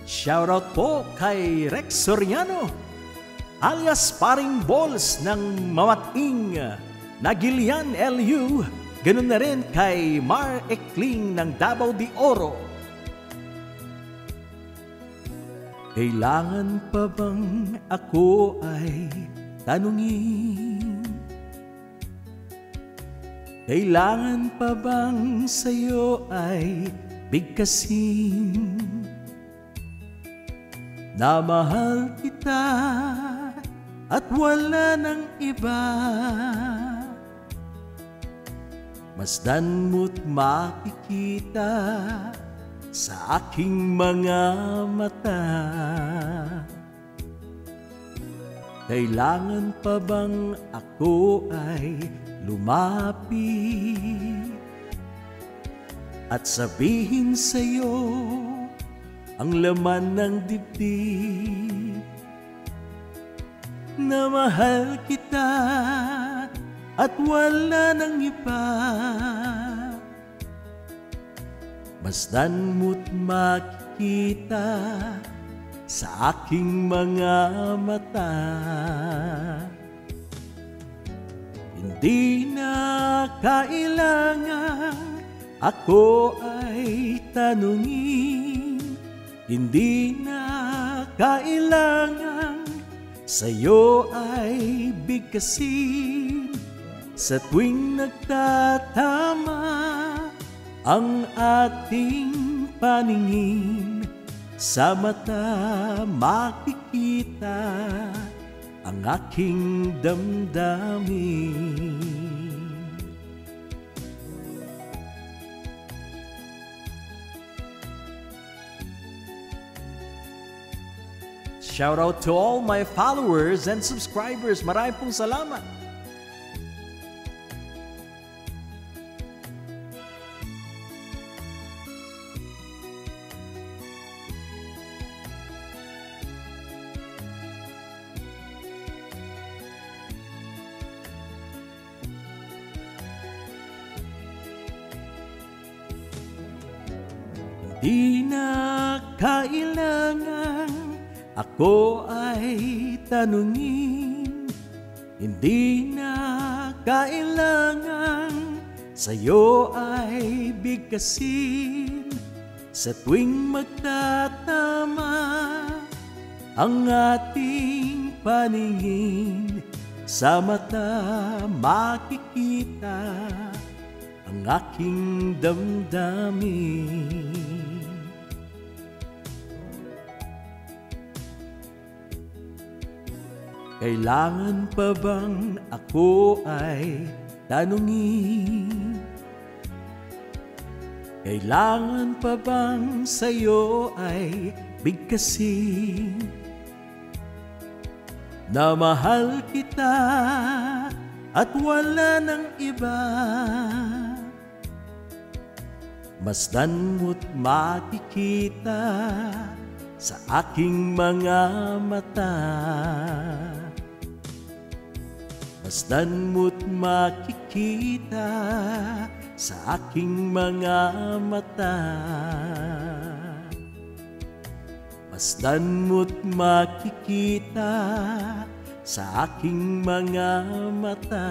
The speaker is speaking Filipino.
Shoutout po kay Rex Soriano, alias Paring Balls ng Mamating na Gilian LU. Ganun na rin kay Mar Ekling ng Davao de Oro. Kailangan pa bang ako ay tanungin? Kailangan pa bang sa'yo ay bigkasin? Na mahal kita at wala nang iba. Masdan mo't makikita sa aking mga mata. Kailangan pa bang ako ay lumapit at sabihin sa'yo ang laman ng dibdib? Na mahal kita at wala nang iba. Masdan mo't makikita sa aking mga mata. Hindi na kailangan ako ay tanungin. Hindi na kailangan sa'yo ay bigkasin. Sa tuwing nagtatama ang ating paningin, sa mata makikita ang aking damdamin. Shout out to all my followers and subscribers. Maraming pong salamat. Di na kailangan ako ay tanungin. Hindi na kailangan sa'yo ay bigkasin. Sa tuwing magtatama ang ating paningin, sa mata makikita ang aking damdamin. Kailangan pa bang ako ay tanungin? Kailangan pa bang sa'yo ay bigkasin? Na mahal kita at wala nang iba. Masdan mo't makikita sa aking mga mata. Masdan mo't makikita sa aking mga mata. Masdan mo't makikita sa aking mga mata.